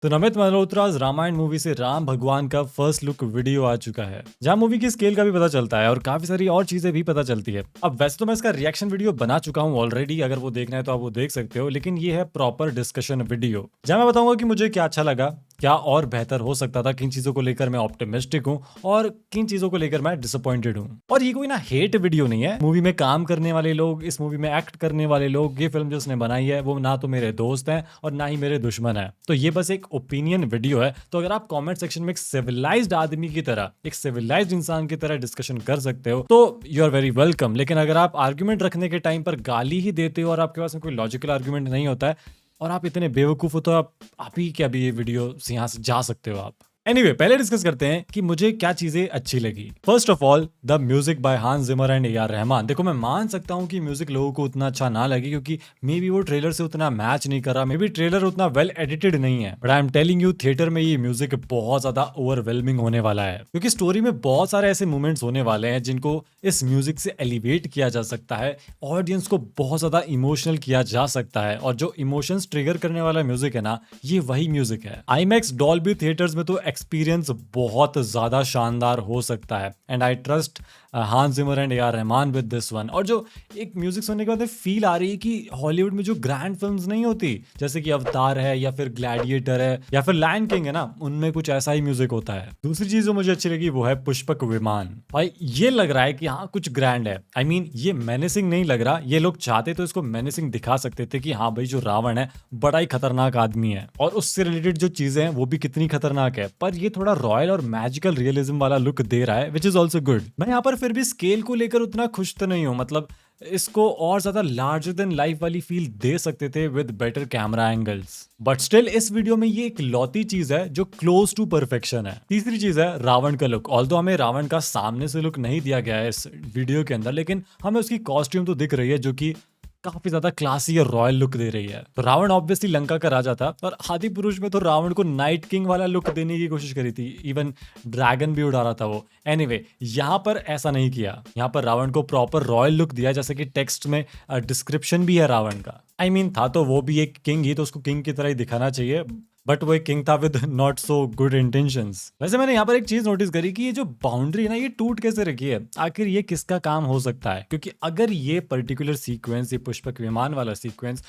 तो नमित मल्होत्रा रामायण मूवी से राम भगवान का फर्स्ट लुक वीडियो आ चुका है, जहां मूवी की स्केल का भी पता चलता है और काफी सारी और चीजें भी पता चलती है। अब वैसे तो मैं इसका रिएक्शन वीडियो बना चुका हूं ऑलरेडी, अगर वो देखना है तो आप वो देख सकते हो, लेकिन ये है प्रॉपर डिस्कशन वीडियो जहां मैं बताऊंगा कि मुझे क्या अच्छा लगा, क्या और बेहतर हो सकता था, किन चीजों को लेकर मैं ऑप्टिमिस्टिक हूं और किन चीजों को लेकर मैं डिसअपॉइंटेड हूं। और ये कोई ना हेट वीडियो नहीं है। मूवी में काम करने वाले लोग, इस मूवी में एक्ट करने वाले लोग, ये फिल्म जिसने बनाई है वो ना तो मेरे दोस्त हैं और ना ही मेरे दुश्मन है। तो ये बस एक ओपिनियन वीडियो है। तो अगर आप कमेंट सेक्शन में एक सिविलाइज्ड आदमी की तरह, एक सिविलाइज्ड इंसान की तरह डिस्कशन कर सकते हो तो यू आर वेरी वेलकम। लेकिन अगर आप आर्ग्यूमेंट रखने के टाइम पर गाली ही देते हो और आपके पास में कोई लॉजिकल आर्ग्यूमेंट नहीं होता है और आप इतने बेवकूफ हो, तो आप ही क्या भी ये वीडियो से यहाँ से जा सकते हो आप। एनीवे, पहले डिस्कस करते हैं कि मुझे क्या चीजें अच्छी लगी। First of all, the music by Hans Zimmer and A R Rahman. देखो, मैं मान सकता हूं कि म्यूजिक लोगों को उतना अच्छा ना लगे क्योंकि मे बी वो ट्रेलर से उतना मैच नहीं कर रहा, मे बी ट्रेलर उतना वेल एडिटेड नहीं है। But I am telling you, theatre में ये म्यूजिक बहुत ज्यादा ओवरवेलमिंग होने वाला है क्योंकि स्टोरी में बहुत सारे ऐसे मोमेंट्स होने वाले हैं जिनको इस म्यूजिक से एलिवेट किया जा सकता है, ऑडियंस को बहुत ज्यादा इमोशनल किया जा सकता है। और जो इमोशंस ट्रिगर करने वाला म्यूजिक है ना, ये वही म्यूजिक है। आईमैक्स डॉल्बी थिएटर्स में तो एक्सपीरियंस बहुत ज्यादा शानदार हो सकता है and I trust Hans Zimmer and A R Rahman with this one. और जो एक म्यूजिक सुनने के बाद फील आ रही है कि हॉलीवुड में जो ग्रैंड फिल्म्स नहीं होती, जैसे कि अवतार है या फिर ग्लैडिएटर है या फिर लायन किंग है ना, उनमें कुछ ऐसा ही म्यूजिक होता है। दूसरी चीज जो मुझे अच्छी लगी वो है पुष्पक विमान। भाई ये लग रहा है कि हाँ कुछ ग्रैंड है। आई मीन ये मेनेसिंग नहीं लग रहा। ये लोग चाहते तो इसको मेनेसिंग दिखा सकते थे कि हाँ भाई जो रावण है बड़ा ही खतरनाक आदमी है और उससे रिलेटेड जो चीजें हैं वो भी कितनी खतरनाक है, पर ये थोड़ा रॉयल और मैजिकल रियलिज्म वाला लुक दे रहा है, विच इज ऑल्सो गुड। मैं यहाँ पर फिर भी स्केल को लेकर उतना खुश तो नहीं हूँ। मतलब इसको और ज्यादा लार्जर देन लाइफ वाली फील दे सकते थे with better camera angles, but still इस वीडियो में ये एक लौती चीज है जो क्लोज टू परफेक्शन है। तीसरी चीज है रावण का लुक। ऑल्दो हमें रावण का सामने से लुक नहीं दिया गया है इस वीडियो के अंदर, लेकिन हमें उसकी कॉस्ट्यूम तो दिख रही है जो कि काफी ज्यादा क्लासी और रॉयल लुक दे रही है। तो रावण ऑब्वियसली लंका का राजा था और आदि पुरुष में तो रावण को नाइट किंग वाला लुक देने की कोशिश करी थी, इवन ड्रैगन भी उड़ा रहा था वो। एनीवे, यहाँ पर ऐसा नहीं किया। यहाँ पर रावण को प्रॉपर रॉयल लुक दिया, जैसे कि टेक्स्ट में डिस्क्रिप्शन भी है रावण का। आई मीन था तो वो भी एक किंग ही, तो उसको किंग की तरह ही दिखाना चाहिए, बट वो एक किंग था with not so good intentions. वैसे मैंने यहाँ पर एक चीज नोटिस करी कि ये जो बाउंड्री है ना, ये टूट कैसे रखी है। आखिर ये किसका काम हो सकता है? क्योंकि अगर ये पर्टिकुलर सीक्वेंस, ये पुष्पक विमान वाला सीक्वेंस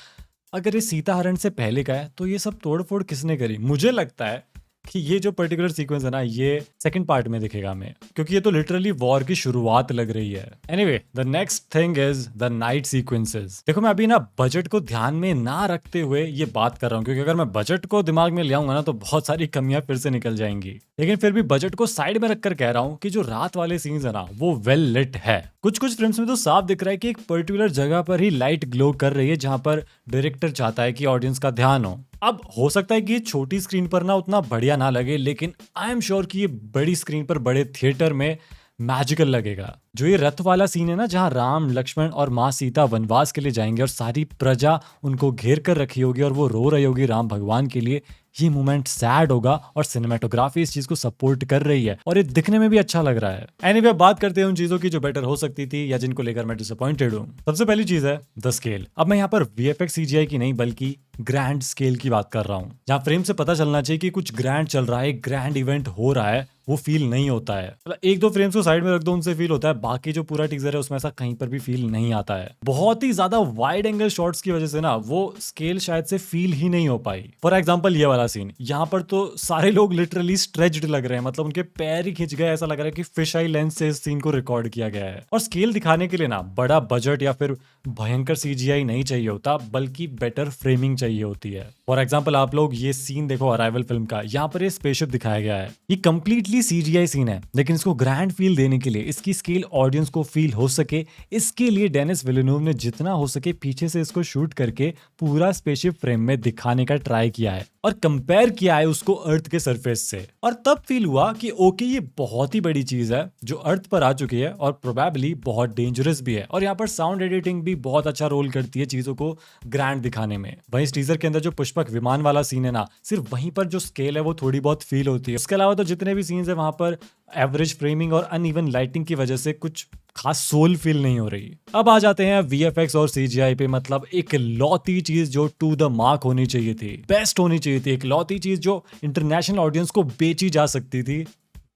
अगर ये सीता हरण से पहले का है तो ये सब तोड़फोड़ किसने करी? मुझे लगता है कि ये जो पर्टिकुलर सीक्वेंस है ना, ये सेकंड पार्ट में दिखेगा हमें, क्योंकि ये तो लिटरली वॉर की शुरुआत लग रही है। Anyway, the next thing is the night sequences. देखो, मैं अभी ना बजट को ध्यान में ना रखते हुए ये बात कर रहा हूँ, क्योंकि अगर मैं बजट को दिमाग में ले आऊंगा ना तो बहुत सारी कमियां फिर से निकल जाएंगी। लेकिन फिर भी बजट को साइड में रखकर कह रहा हूँ कि जो रात वाले सीन्स है ना, वो वेल लिट है। कुछ फिल्म्स में तो साफ दिख रहा है कि एक पर्टिकुलर जगह पर ही लाइट ग्लो कर रही है जहां पर डायरेक्टर चाहता है कि ऑडियंस का ध्यान हो। अब हो सकता है कि ये छोटी स्क्रीन पर ना उतना बढ़िया ना लगे, लेकिन आई एम श्योर कि ये बड़ी स्क्रीन पर, बड़े थिएटर में मैजिकल लगेगा। जो ये रथ वाला सीन है ना, जहां राम, लक्ष्मण और माँ सीता वनवास के लिए जाएंगे और सारी प्रजा उनको घेर कर रखी होगी और वो रो रही होगी राम भगवान के लिए, ये मोमेंट सैड होगा और सिनेमेटोग्राफी इस चीज को सपोर्ट कर रही है और ये दिखने में भी अच्छा लग रहा है। एनीवे, बात करते हैं उन चीजों की जो बेटर हो सकती थी या जिनको लेकर मैं डिसअपॉइंटेड हूँ। सबसे पहली चीज है द स्केल। अब मैं यहाँ पर वीएफएक्स सीजीआई की नहीं बल्कि ग्रैंड स्केल की बात कर रहा हूँ, जहाँ फ्रेम से पता चलना चाहिए कि कुछ ग्रैंड चल रहा है, ग्रैंड इवेंट हो रहा है, वो फील नहीं होता है। मतलब एक दो फ्रेम्स को साइड में रख दो, उनसे फील होता है, बाकी जो पूरा टीजर है उसमें ऐसा कहीं पर भी फील नहीं आता है। बहुत ही ज्यादा वाइड एंगल शॉट्स की वजह से ना वो स्केल शायद से फील ही नहीं हो पाई। फॉर एग्जांपल ये वाला सीन, यहाँ पर तो सारे लोग लिटरली स्ट्रेच्ड लग रहे हैं, मतलब उनके पैर ही खिंच गए, ऐसा लग रहा है कि फिश आई लेंस से इस सीन को रिकॉर्ड किया गया है। और स्केल दिखाने के लिए ना बड़ा बजट या फिर भयंकर सीजीआई नहीं चाहिए होता, बल्कि बेटर फ्रेमिंग चाहिए होती है। फॉर एग्जाम्पल, आप लोग ये सीन देखो अराइवल फिल्म का, यहाँ पर ये स्पेसशिप दिखाया गया है, ये कंप्लीटली सीजीआई सीन है, लेकिन इसको ग्रैंड फील देने के लिए, इसकी स्केल ऑडियंस को फील हो सके, इसके लिए डेनिस विलेनोव ने जितना हो सके पीछे से इसको शूट करके पूरा स्पेसशिप फ्रेम में दिखाने का ट्राई किया है और कंपेयर किया है उसको अर्थ के सरफेस से, और तब फील हुआ कि ओके, ये बहुत ही बड़ी चीज है जो अर्थ पर आ चुकी है और प्रोबेबली बहुत डेंजरस भी है। और यहाँ पर साउंड एडिटिंग भी बहुत अच्छा रोल करती है चीजों को ग्रैंड दिखाने में। वहीं इस टीजर के अंदर जो पुष्पक विमान वाला सीन है ना, सिर्फ वहीं पर जो स्केल है वो थोड़ी बहुत फील होती है। इसके अलावा तो जितने भी सीन्स है वहां पर एवरेज फ्रेमिंग और अनइवन लाइटिंग की वजह से कुछ खास सोल फील नहीं हो रही। अब आ जाते हैं वीएफएक्स और सीजीआई पे, मतलब एक लौती चीज जो टू द मार्क होनी चाहिए थी, बेस्ट होनी चाहिए थी, एक लौती चीज जो इंटरनेशनल ऑडियंस को बेची जा सकती थी,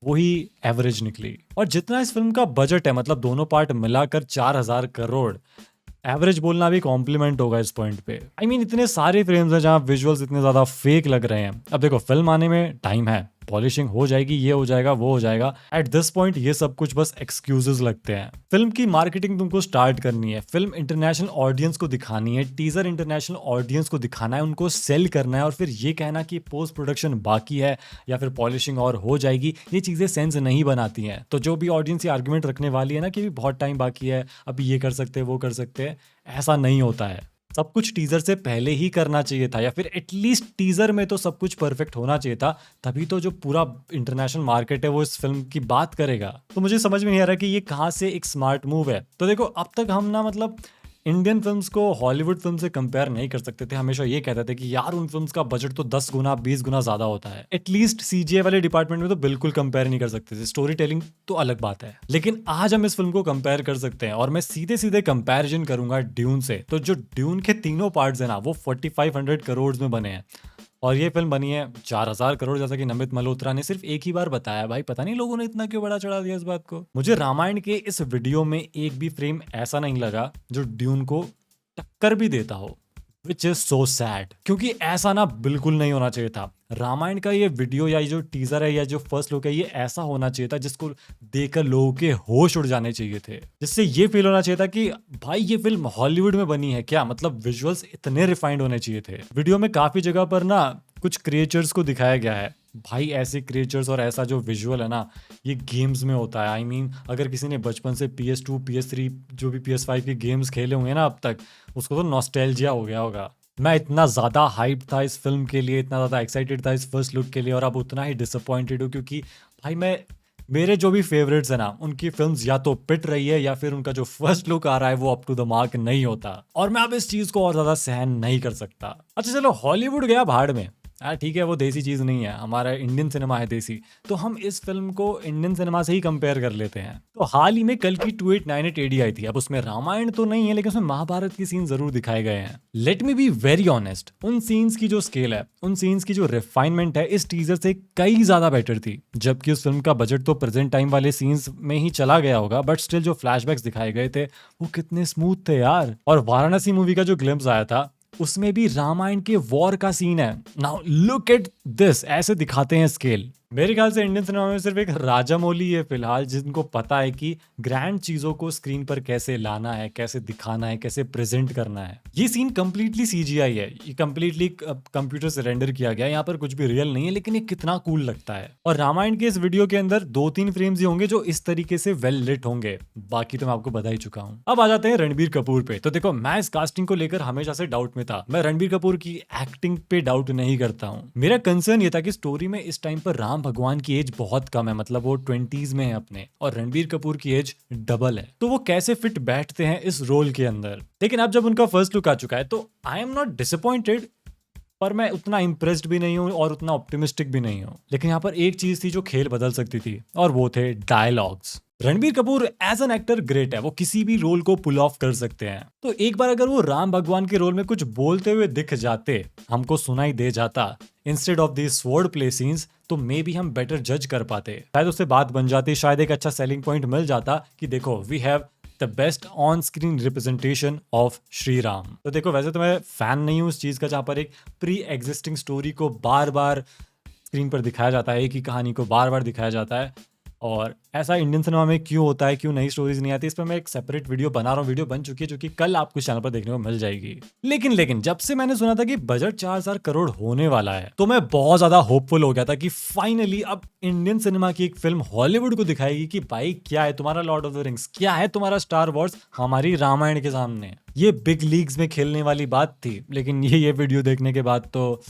वही एवरेज निकली। और जितना इस फिल्म का बजट है, मतलब दोनों पार्ट मिलाकर 4,000 करोड़, एवरेज बोलना भी कॉम्प्लीमेंट होगा इस पॉइंट पे। आई मीन इतने सारे फ्रेम्स हैं जहां विजुअल्स इतने ज्यादा फेक लग रहे हैं। अब देखो, फिल्म आने में टाइम है, पॉलिशिंग हो जाएगी, ये हो जाएगा, वो हो जाएगा। एट दिस पॉइंट ये सब कुछ बस एक्सक्यूजेस लगते हैं। फिल्म की मार्केटिंग तुमको स्टार्ट करनी है, फिल्म इंटरनेशनल ऑडियंस को दिखानी है, टीजर इंटरनेशनल ऑडियंस को दिखाना है, उनको सेल करना है, और फिर ये कहना कि पोस्ट प्रोडक्शन बाकी है या फिर पॉलिशिंग और हो जाएगी, ये चीजें सेंस नहीं बनाती हैं। तो जो भी ऑडियंस ये आर्ग्यूमेंट रखने वाली है ना कि बहुत टाइम बाकी है, अभी ये कर सकते हैं, वो कर सकते हैं, ऐसा नहीं होता है। सब कुछ टीजर से पहले ही करना चाहिए था, या फिर एटलीस्ट टीजर में तो सब कुछ परफेक्ट होना चाहिए था। तभी तो जो पूरा इंटरनेशनल मार्केट है वो इस फिल्म की बात करेगा। तो मुझे समझ में नहीं आ रहा कि ये कहाँ से एक स्मार्ट मूव है। तो देखो, अब तक हम ना मतलब इंडियन फिल्म्स को हॉलीवुड फिल्म से कंपेयर नहीं कर सकते थे। हमेशा ये कहते थे कि यार उन फिल्म्स का बजट तो 10 गुना 20 गुना ज्यादा होता है। एटलीस्ट सीजीआई वाले डिपार्टमेंट में तो बिल्कुल कंपेयर नहीं कर सकते थे, स्टोरी टेलिंग तो अलग बात है। लेकिन आज हम इस फिल्म को कंपेयर कर सकते हैं, और मैं सीधे सीधे कंपेरिजन करूंगा ड्यून से। तो जो ड्यून के तीनों पार्ट्स है ना, वो 4500 करोड़ में बने हैं, और ये फिल्म बनी है 4,000 करोड़, जैसा कि नमित मल्होत्रा ने सिर्फ एक ही बार बताया। भाई पता नहीं लोगों ने इतना क्यों बड़ा चढ़ा दिया इस बात को। मुझे रामायण के इस वीडियो में एक भी फ्रेम ऐसा नहीं लगा जो ड्यून को टक्कर भी देता हो, विच इज सो सैड, क्योंकि ऐसा ना बिल्कुल नहीं होना चाहिए था। रामायण का ये वीडियो या ये जो टीजर है या जो फर्स्ट लुक है, ये ऐसा होना चाहिए था जिसको देखकर लोगों के होश उड़ जाने चाहिए थे, जिससे ये फील होना चाहिए था कि भाई ये फिल्म हॉलीवुड में बनी है क्या, मतलब विजुअल्स इतने रिफाइंड होने चाहिए थे। वीडियो में काफी जगह पर ना कुछ क्रिएचर्स को दिखाया गया है। भाई ऐसे क्रिएचर्स और ऐसा जो विजुअल है ना, ये गेम्स में होता है। आई मीन अगर किसी ने बचपन से PS2 PS3 जो भी PS5 के गेम्स खेले होंगे ना अब तक, उसको तो नॉस्टैल्जिया हो गया होगा। मैं इतना ज़्यादा हाइप था इस फिल्म के लिए, इतना ज़्यादा एक्साइटेड था इस फर्स्ट लुक के लिए, और अब उतना ही डिसअपॉइंटेड हूँ, क्योंकि भाई मेरे जो भी फेवरेट्स है ना, उनकी फिल्म्स या तो पिट रही है या फिर उनका जो फर्स्ट लुक आ रहा है वो अप टू द मार्क नहीं होता, और मैं अब इस चीज़ को और ज़्यादा सहन नहीं कर सकता। अच्छा चलो, हॉलीवुड गया भाड़ में, हाँ ठीक है, वो देसी चीज़ नहीं है, हमारा इंडियन सिनेमा है देसी, तो हम इस फिल्म को इंडियन सिनेमा से ही कंपेयर कर लेते हैं। तो हाल ही में कल की 2898 AD आई थी। अब उसमें रामायण तो नहीं है, लेकिन उसमें महाभारत की सीन जरूर दिखाए गए हैं। Let me be very honest, उन सीन्स की जो स्केल है, उन सीन्स की जो रिफाइनमेंट है, इस टीजर से कई ज्यादा बेटर थी। जबकि उस फिल्म का बजट तो प्रेजेंट टाइम वाले सीन्स में ही चला गया होगा, बट स्टिल जो फ्लैशबैक्स दिखाए गए थे वो कितने स्मूथ थे यार। और वाराणसी मूवी का जो ग्लिम्स आया था, उसमें भी रामायण के वॉर का सीन है। नाउ लुक एट दिस, ऐसे दिखाते हैं स्केल। मेरे ख्याल से इंडियन सिनेमा में सिर्फ एक राजामौली है फिलहाल जिनको पता है कि ग्रैंड चीजों को स्क्रीन पर कैसे लाना है, कैसे दिखाना है, कैसे प्रेजेंट करना है। ये सीन कंप्लीटली सीजीआई है, ये कंप्लीटली कंप्यूटर से रेंडर किया गया है, यहाँ पर कुछ भी रियल नहीं है, लेकिन ये कितना कूल लगता है। और रामायण के इस वीडियो के अंदर 2-3 फ्रेम्स ही होंगे जो इस तरीके से वेल लिट होंगे, बाकी तो मैं आपको बता ही चुका हूँ। अब आ जाते हैं रणबीर कपूर पे। तो देखो, मैं इस कास्टिंग को लेकर हमेशा से डाउट में था। मैं रणबीर कपूर की एक्टिंग पे डाउट नहीं करता हूँ। मेरा कंसर्न ये था कि स्टोरी में इस टाइम पर राम भगवान की एज बहुत कम है, मतलब वो 20s में है अपने, और रणबीर कपूर की एज डबल है, तो वो कैसे फिट बैठते हैं इस रोल के अंदर। लेकिन अब जब उनका फर्स्ट लुक आ चुका है तो आई एम नॉट डिसअपॉइंटेड, पर मैं उतना इंप्रेस्ड भी नहीं हूँ और उतना ऑप्टिमिस्टिक भी नहीं हूँ। लेकिन यहाँ पर एक चीज थी जो खेल बदल सकती थी, और वो थे dialogues. Ranbir Kapoor as an actor great है, वो किसी भी रोल को पुल ऑफ कर सकते हैं। तो एक बार अगर वो राम भगवान के रोल में कुछ बोलते हुए दिख जाते, हमको सुनाई दे जाता instead of the sword play scenes, तो मे बी हम बेटर जज कर पाते, शायद उससे बात बन जाती, शायद एक अच्छा सेलिंग पॉइंट मिल जाता कि देखो we have the best on screen representation of Shri Ram. तो देखो, वैसे तो मैं फैन नहीं हूँ उस चीज का जहां पर एक प्री एग्जिस्टिंग स्टोरी को बार बार स्क्रीन पर दिखाया जाता है, एक ही कहानी को बार बार दिखाया जाता है, और ऐसा इंडियन सिनेमा में क्यों होता है, क्यों नई स्टोरीज नहीं आती, इस पर मैं एक सेपरेट वीडियो बना रहा हूँ। वीडियो बन चुकी है जो कि कल आपको चैनल पर देखने को मिल जाएगी। लेकिन जब से मैंने सुना था कि बजट 4,000 करोड़ होने वाला है, तो मैं बहुत ज्यादा होपफुल हो गया था कि फाइनली अब इंडियन सिनेमा की एक फिल्म हॉलीवुड को दिखाएगी कि भाई क्या है तुम्हारा लॉर्ड ऑफ द रिंग्स, क्या है तुम्हारा स्टार वॉर्स हमारी रामायण के सामने। ये बिग लीग्स में खेलने वाली बात थी, लेकिन ये वीडियो देखने के बाद तो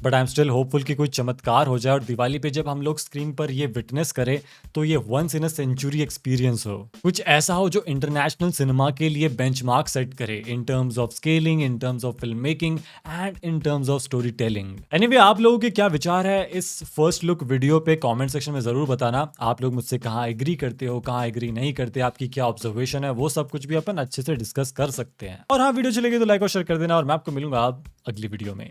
but I am still hopeful कि कोई चमत्कार हो जाए और दिवाली पे जब हम लोग स्क्रीन पर ये विटनेस करें तो ये once in a century experience हो, कुछ ऐसा हो जो इंटरनेशनल सिनेमा के लिए बेंचमार्क सेट करे in terms of scaling, in terms of film making and in terms of story telling. Anyway, आप लोगों के क्या विचार है इस फर्स्ट लुक वीडियो पे कमेंट सेक्शन में जरूर बताना। आप लोग मुझसे कहाँ एग्री करते हो, कहाँ एग्री नहीं करते, आपकी क्या ऑब्जर्वेशन है, वो सब कुछ भी अपन अच्छे से डिस्कस कर सकते हैं। और हाँ, वीडियो चलेगी तो लाइक और शेयर कर देना और मैं आपको मिलूंगा अगली वीडियो में।